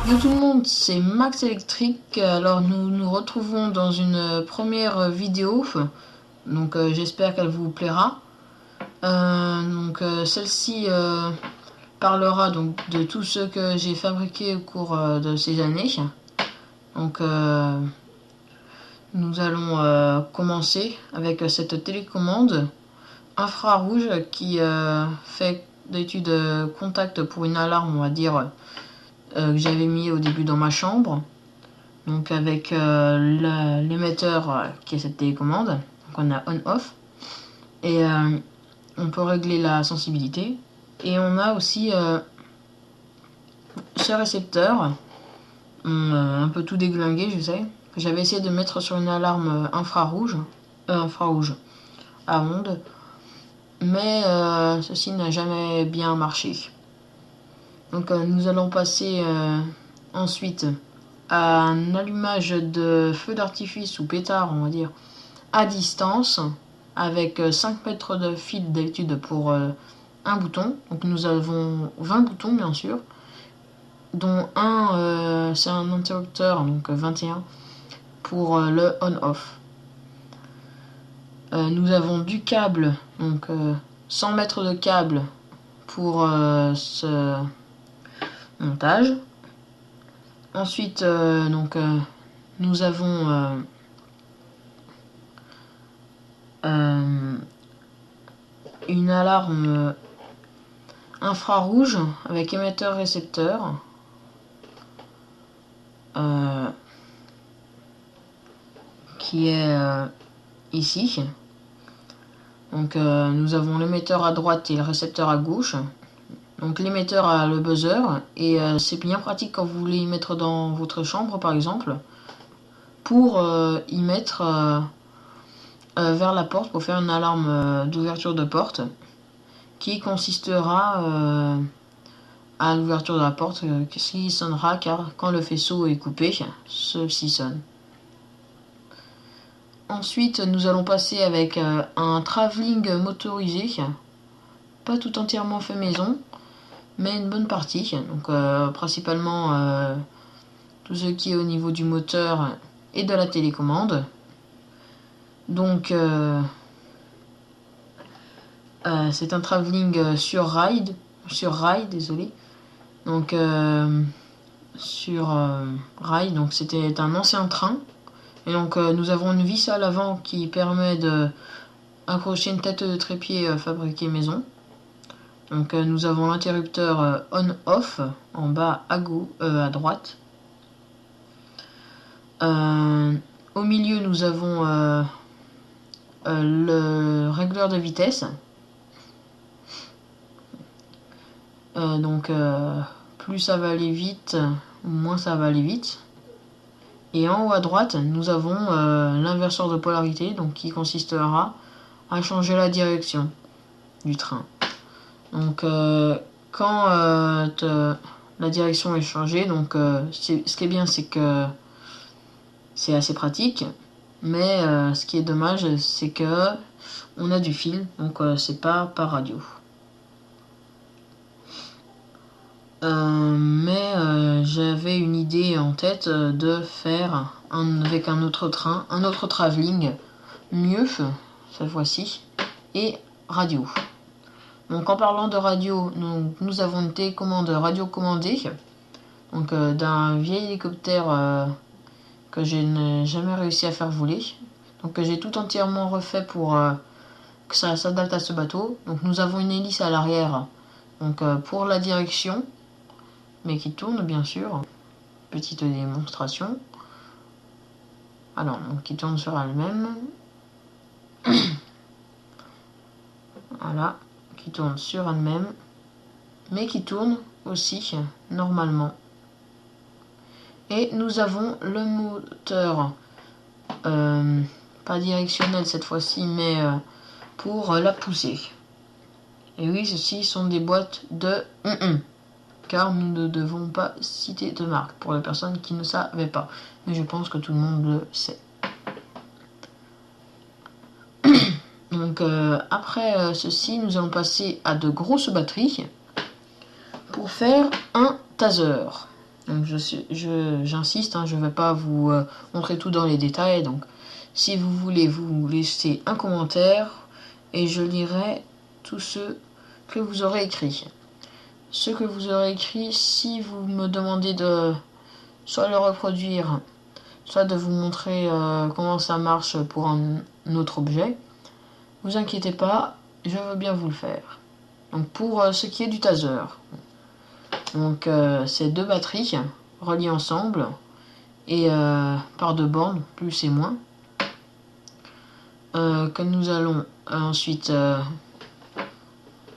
Yo tout le monde, c'est Max Electric. Alors nous nous retrouvons dans une première vidéo. Donc j'espère qu'elle vous plaira. Celle-ci parlera donc de tout ce que j'ai fabriqué au cours de ces années. Donc nous allons commencer avec cette télécommande infrarouge qui fait d'études contact pour une alarme, on va dire, que j'avais mis au début dans ma chambre. Donc avec l'émetteur qui est cette télécommande. Donc on a on-off. Et on peut régler la sensibilité. Et on a aussi ce récepteur. Un peu tout déglingué, je sais. J'avais essayé de mettre sur une alarme infrarouge à ondes. Mais ceci n'a jamais bien marché. Donc nous allons passer ensuite à un allumage de feu d'artifice ou pétard, on va dire, à distance, avec 5 mètres de fil d'habitude pour un bouton. Donc nous avons 20 boutons bien sûr, dont un c'est un interrupteur, donc 21 pour le on-off. Nous avons du câble, donc 100 mètres de câble pour ce montage. Ensuite nous avons une alarme infrarouge avec émetteur récepteur qui est ici. Donc nous avons l'émetteur à droite et le récepteur à gauche. Donc l'émetteur a le buzzer et c'est bien pratique quand vous voulez y mettre dans votre chambre par exemple, pour y mettre vers la porte, pour faire une alarme d'ouverture de porte qui consistera à l'ouverture de la porte qui sonnera car quand le faisceau est coupé, ceci sonne. Ensuite nous allons passer avec un travelling motorisé, pas tout entièrement fait maison, mais une bonne partie. Donc principalement tout ce qui est au niveau du moteur et de la télécommande. Donc c'est un travelling sur rail, désolé. Donc sur rail, donc c'était un ancien train. Et donc nous avons une vis à l'avant qui permet de accrocher une tête de trépied fabriquée maison. Donc nous avons l'interrupteur on-off en bas à droite. Au milieu nous avons le régleur de vitesse. Plus ça va aller vite, moins ça va aller vite. Et en haut à droite, nous avons l'inverseur de polarité, donc qui consistera à changer la direction du train. Donc quand la direction est changée, donc ce qui est bien, c'est que c'est assez pratique, mais ce qui est dommage, c'est que on a du fil, donc c'est pas par radio. J'avais une idée en tête de faire avec un autre train, un autre travelling, mieux cette fois-ci, et radio. Donc en parlant de radio, nous avons une télécommande radio commandée, donc d'un vieil hélicoptère que je n'ai jamais réussi à faire voler. Donc j'ai tout entièrement refait pour que ça s'adapte à ce bateau. Donc nous avons une hélice à l'arrière, donc pour la direction, mais qui tourne bien sûr. Petite démonstration. Alors, donc, qui tourne sur elle-même. Voilà, qui tourne sur elle-même, mais qui tourne aussi normalement. Et nous avons le moteur, pas directionnel cette fois-ci, mais pour la poussée. Et oui, ceci sont des boîtes de car nous ne devons pas citer de marque pour les personnes qui ne savaient pas. Mais je pense que tout le monde le sait. Donc après ceci, nous allons passer à de grosses batteries pour faire un taser. Donc j'insiste, je ne vais pas vous montrer tout dans les détails. Donc si vous voulez, vous laissez un commentaire et je lirai tout ce que vous aurez écrit. Ce que vous aurez écrit, si vous me demandez de soit le reproduire, soit de vous montrer comment ça marche pour un autre objet, vous inquiétez pas, je veux bien vous le faire. Donc pour ce qui est du taser, donc c'est deux batteries reliées ensemble et par deux bornes, plus et moins, que nous allons ensuite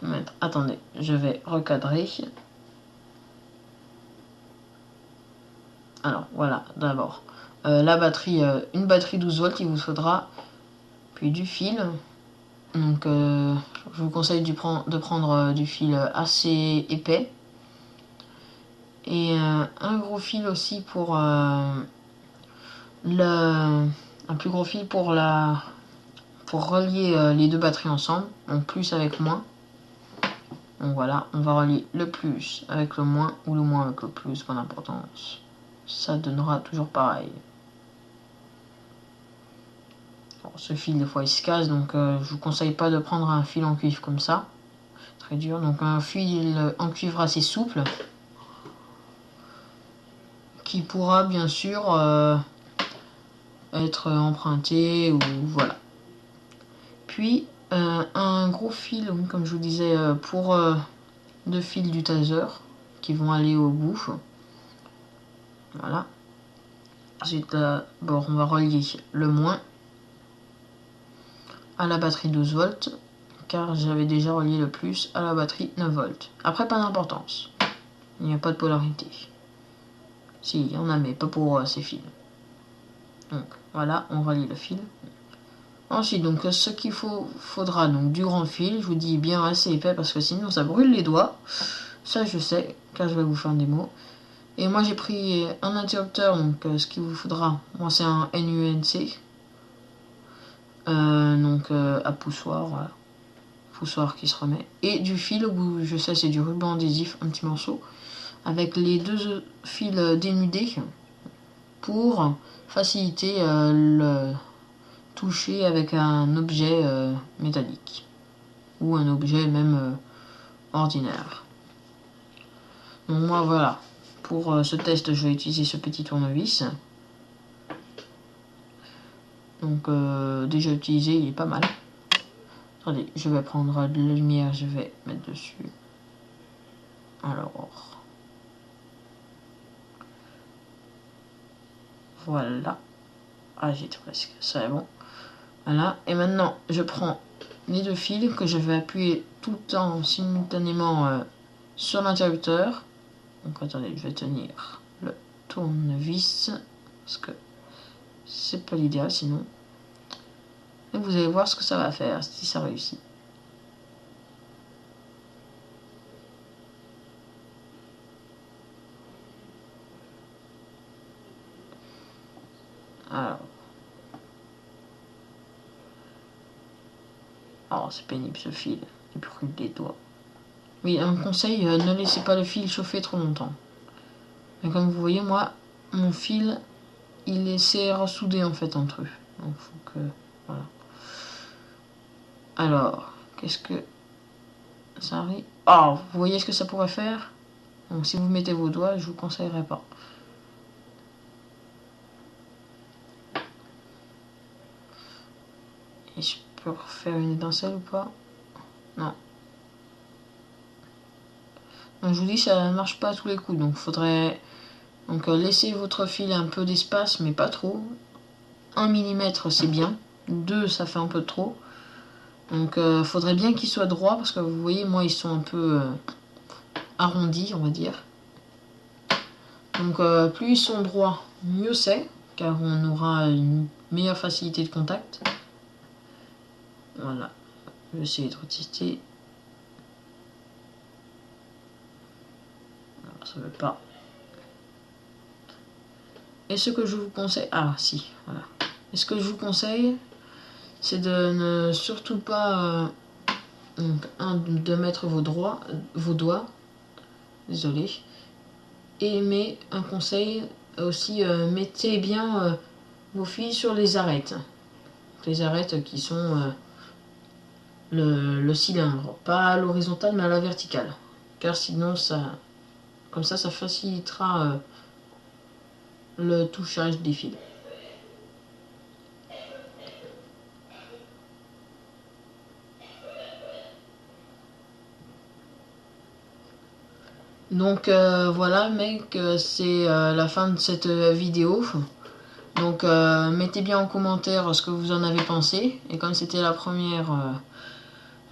mettre. Attendez, je vais recadrer. Alors voilà, d'abord la batterie, une batterie 12 volts, il vous faudra, puis du fil. Donc je vous conseille de prendre du fil assez épais et un gros fil aussi pour un plus gros fil pour relier les deux batteries ensemble, donc plus avec moins. Donc voilà, on va relier le plus avec le moins ou le moins avec le plus, pas d'importance. Ça donnera toujours pareil. Bon, ce fil des fois il se casse, donc je vous conseille pas de prendre un fil en cuivre comme ça, très dur. Donc un fil en cuivre assez souple qui pourra bien sûr être emprunté ou voilà. Puis un gros fil, comme je vous disais, pour deux fils du taser qui vont aller au bout. Voilà. Ensuite, d'abord, on va relier le moins à la batterie 12 volts, car j'avais déjà relié le plus à la batterie 9 volts. Après, pas d'importance. Il n'y a pas de polarité. Si, il y en a, mais pas pour ces fils. Donc, voilà, on relie le fil. Ensuite, donc, ce qu'il faudra, donc, du grand fil. Je vous dis bien assez épais, parce que sinon, ça brûle les doigts. Ça, je sais, car je vais vous faire une démo. Et moi, j'ai pris un interrupteur, donc, ce qu'il vous faudra, moi, c'est un NUNC. Donc, à poussoir, voilà. Poussoir qui se remet. Et du fil, au bout, je sais, c'est du ruban adhésif, un petit morceau. Avec les deux fils dénudés pour faciliter le toucher avec un objet métallique ou un objet même ordinaire. Donc moi voilà, pour ce test je vais utiliser ce petit tournevis. Donc déjà utilisé, il est pas mal. Attendez, je vais prendre de la lumière, je vais mettre dessus. Alors voilà. Ah, j'étais presque, ça est bon. Voilà, et maintenant je prends les deux fils que je vais appuyer tout le temps simultanément sur l'interrupteur. Donc attendez, je vais tenir le tournevis parce que c'est pas l'idéal sinon. Et vous allez voir ce que ça va faire si ça réussit. Alors. Oh, c'est pénible ce fil. Il brûle les doigts. Oui, un conseil, ne laissez pas le fil chauffer trop longtemps. Mais comme vous voyez, moi, mon fil, il s'est ressoudé en fait entre eux. Donc faut que... Voilà. Alors, qu'est-ce que... Ça arrive... Oh, vous voyez ce que ça pourrait faire? Donc si vous mettez vos doigts, je vous conseillerais pas. Et je peux refaire une étincelle ou pas? Non. Donc je vous dis, ça ne marche pas à tous les coups. Donc faudrait laisser votre fil un peu d'espace, mais pas trop. 1 mm c'est bien. 2 ça fait un peu trop. Donc faudrait bien qu'ils soient droits, parce que vous voyez, moi ils sont un peu arrondis, on va dire. Donc plus ils sont droits, mieux c'est, car on aura une meilleure facilité de contact. Voilà, je vais essayer de retester. ça veut pas. Et ce que je vous conseille, voilà. Et ce que je vous conseille, c'est de ne surtout pas de mettre vos doigts, désolé. Mais un conseil aussi, mettez bien vos fils sur les arêtes. Les arêtes qui sont le cylindre, pas à l'horizontale mais à la verticale. Car sinon comme ça facilitera le touchage des fils. Donc voilà mec, c'est la fin de cette vidéo. Donc mettez bien en commentaire ce que vous en avez pensé. Et comme c'était la première,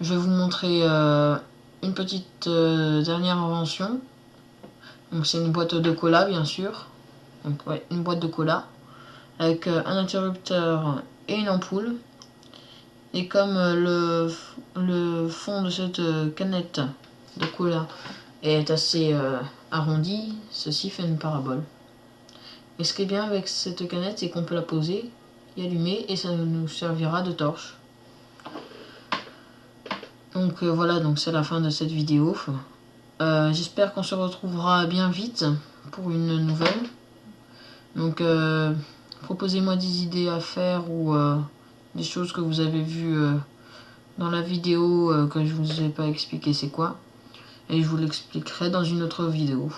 je vais vous montrer une petite dernière invention. Donc c'est une boîte de cola bien sûr. Donc ouais, une boîte de cola avec un interrupteur et une ampoule. Et comme le fond de cette canette de cola est assez arrondi, ceci fait une parabole. Et ce qui est bien avec cette canette, c'est qu'on peut la poser et allumer et ça nous servira de torche. Donc voilà, donc c'est la fin de cette vidéo. J'espère qu'on se retrouvera bien vite pour une nouvelle. Donc proposez-moi des idées à faire ou des choses que vous avez vues dans la vidéo que je vous ai pas expliqué c'est quoi. Et je vous l'expliquerai dans une autre vidéo.